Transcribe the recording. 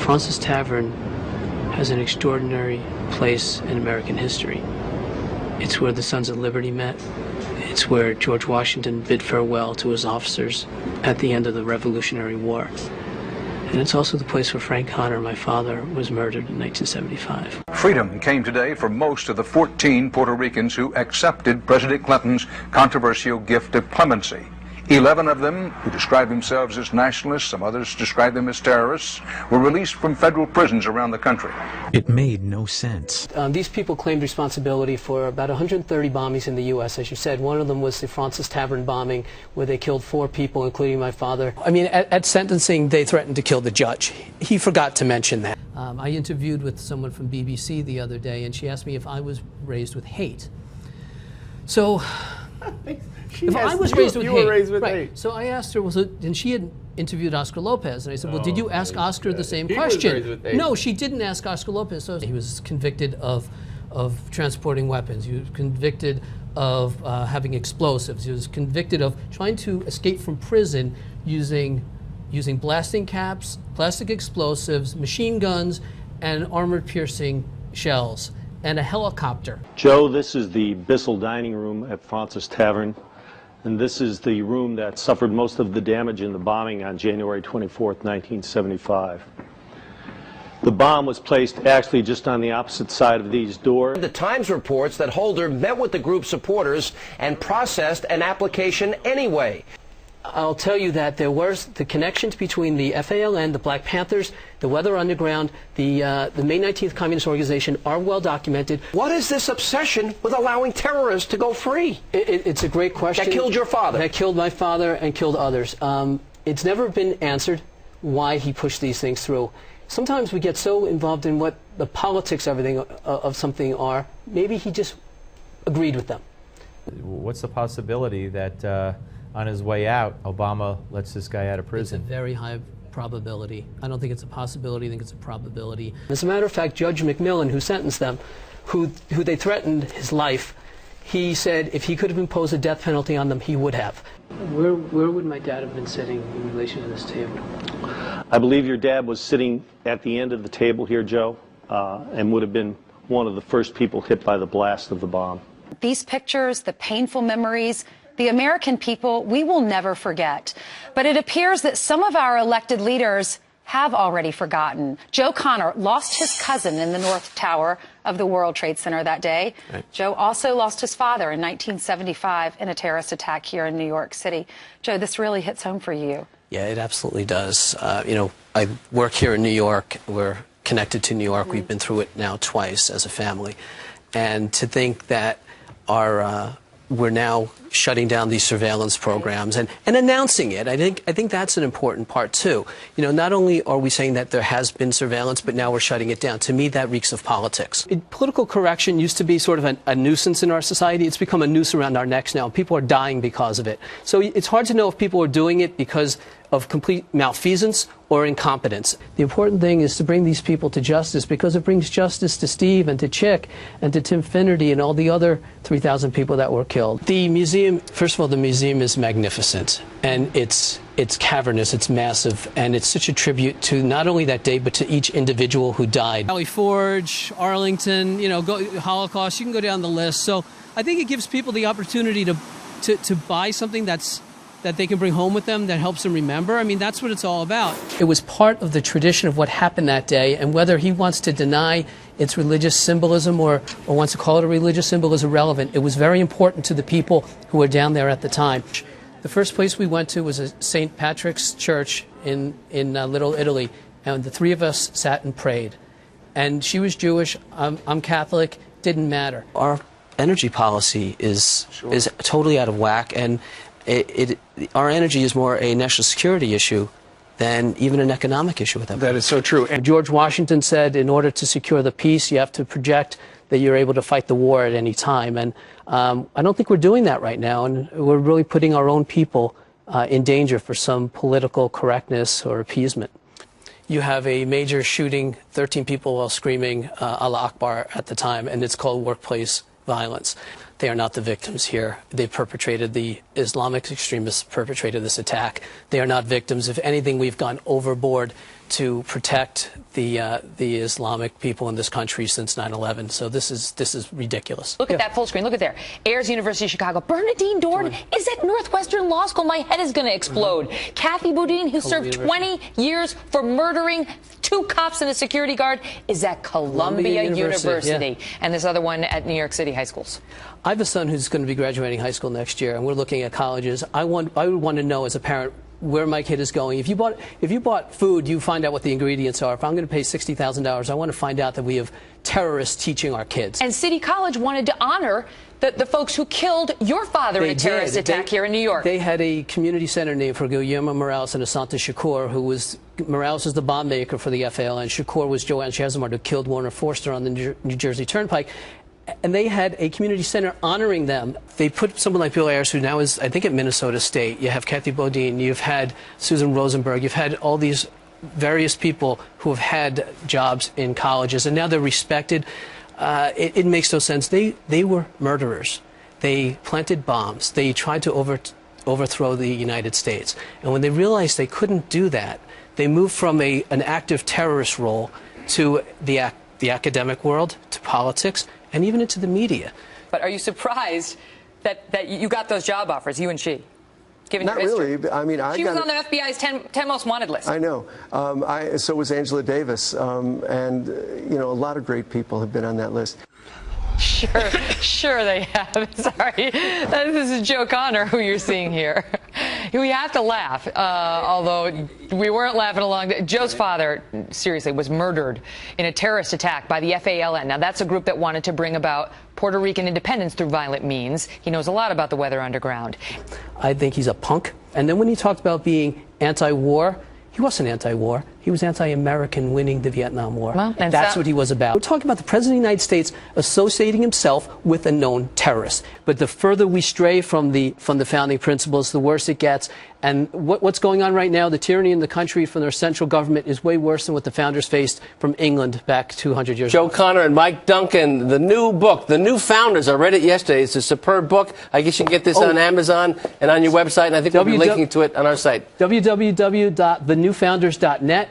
Fraunces Tavern has an extraordinary place in American history. It's where the Sons of Liberty met. It's where George Washington bid farewell to his officers at the end of the Revolutionary War. And it's also the place where Frank Connor, my father, was murdered in 1975. Freedom came today for most of the 14 Puerto Ricans who accepted President Clinton's controversial gift of clemency. 11 of them, who describe themselves as nationalists, some others describe them as terrorists, were released from federal prisons around the country. It made no sense. These people claimed responsibility for about 130 bombings in the U.S. As you said, one of them was the Fraunces Tavern bombing, where they killed 4 people, including my father. I mean, at sentencing, they threatened to kill the judge. He forgot to mention that. I interviewed with someone from BBC the other day, and she asked me if I was raised with hate. So... If I was raised with hate, so I asked her, and she had interviewed Oscar Lopez, and I said, well, did you ask Oscar the same question? No, she didn't ask Oscar Lopez. So he was convicted of transporting weapons. He was convicted of having explosives. He was convicted of trying to escape from prison using blasting caps, plastic explosives, machine guns, and armor-piercing shells, and a helicopter. Joe, this is the Bissell dining room at Fraunces Tavern, and this is the room that suffered most of the damage in the bombing on January 24th, 1975. The bomb was placed actually just on the opposite side of these doors. The Times reports that Holder met with the group's supporters and processed an application anyway. I'll tell you that there was the connections between the FALN, the Black Panthers, the Weather Underground, the May 19th Communist Organization are well documented. What is this obsession with allowing terrorists to go free? It's a great question. That killed your father. That killed my father and killed others. It's never been answered why he pushed these things through. Sometimes we get so involved in what the politics of something are, maybe he just agreed with them. What's the possibility that on his way out, Obama lets this guy out of prison? It's a very high probability. I don't think it's a possibility, I think it's a probability. As a matter of fact, Judge McMillan, who sentenced them, who they threatened his life, he said if he could have imposed a death penalty on them, he would have. Where would my dad have been sitting in relation to this table? I believe your dad was sitting at the end of the table here, Joe, and would have been one of the first people hit by the blast of the bomb. These pictures, the painful memories, the American people, we will never forget. But it appears that some of our elected leaders have already forgotten. Joe Connor lost his cousin in the North Tower of the World Trade Center that day. Right. Joe also lost his father in 1975 in a terrorist attack here in New York City. Joe, this really hits home for you. Yeah, it absolutely does. You know, I work here in New York. We're connected to New York. We've been through it now twice as a family. And to think that we're now shutting down these surveillance programs and announcing it. I think that's an important part too. You know, not only are we saying that there has been surveillance, but now we're shutting it down. To me, that reeks of politics. Political correction used to be sort of a nuisance in our society. It's become a noose around our necks now. People are dying because of it. So it's hard to know if people are doing it because of complete malfeasance or incompetence. The important thing is to bring these people to justice, because it brings justice to Steve and to Chick and to Tim Finnerty and all the other 3,000 people that were killed. The museum, first of all, the museum is magnificent, and it's cavernous, it's massive, and it's such a tribute to not only that day, but to each individual who died. Valley Forge, Arlington, you know, Holocaust, you can go down the list. So I think it gives people the opportunity to buy something that they can bring home with them that helps them remember. I mean, that's what it's all about. It was part of the tradition of what happened that day, and whether he wants to deny its religious symbolism or wants to call it a religious symbol is irrelevant. It was very important to the people who were down there at the time. The first place we went to was a St. Patrick's Church in Little Italy, and the 3 of us sat and prayed. And she was Jewish, I'm Catholic, didn't matter. Our energy policy is totally out of whack, and our energy is more a national security issue than even an economic issue with them. That is so true. And George Washington said, in order to secure the peace, you have to project that you're able to fight the war at any time. And I don't think we're doing that right now, and we're really putting our own people in danger for some political correctness or appeasement. You have a major shooting, 13 people while screaming Allah Akbar at the time, and it's called workplace violence. They are not the victims here. The Islamic extremists perpetrated this attack. They are not victims. If anything, we've gone overboard to protect the Islamic people in this country since 9/11. So this is ridiculous. Look at that full screen. Look at there. Ayers University of Chicago. Bernadine Dohrn is at Northwestern Law School. My head is going to explode. Kathy Boudin, who served 20 years for murdering 2 cops and a security guard, is at Columbia University. Yeah. And this other one at New York City high schools. I have a son who's going to be graduating high school next year, and we're looking at colleges. I would want to know as a parent where my kid is going. If you bought food, you find out what the ingredients are. If I'm going to pay $60,000, I want to find out that we have terrorists teaching our kids. And City College wanted to honor the folks who killed your father in a terrorist attack here in New York. They had a community center named for Guillermo Morales and Asante Shakur, who was Morales was the bomb maker for the FAL, and Shakur was Joanne Chazamard, who killed Warner Forster on the New Jersey Turnpike. And they had a community center honoring them. They put someone like Bill Ayers, who now is, I think, at Minnesota State. You have Kathy Boudin. You've had Susan Rosenberg. You've had all these various people who have had jobs in colleges, and now they're respected. It makes no sense. They were murderers. They planted bombs. They tried to overthrow the United States. And when they realized they couldn't do that, they moved from an active terrorist role to the academic world, to politics, and even into the media. But are you surprised that you got those job offers, you and she? Given Not your history? really. I mean, she was on the FBI's 10 most wanted list. I know. So was Angela Davis. And, you know, a lot of great people have been on that list. Sure they have. Sorry. This is Joe Connor, who you're seeing here. We have to laugh, although we weren't laughing along. Joe's father, seriously, was murdered in a terrorist attack by the FALN. Now, that's a group that wanted to bring about Puerto Rican independence through violent means. He knows a lot about the Weather Underground. I think he's a punk. And then when he talked about being anti-war, he wasn't anti-war. He was anti-American winning the Vietnam War. Well, and that's what he was about. We're talking about the President of the United States associating himself with a known terrorist. But the further we stray from the founding principles, the worse it gets. And what's going on right now, the tyranny in the country from their central government is way worse than what the founders faced from England back 200 years ago. Joe Connor and Mike Duncan, the new book, The New Founders. I read it yesterday. It's a superb book. I guess you can get this on Amazon and on your website, and I think we'll be linking to it on our site. www.thenewfounders.net.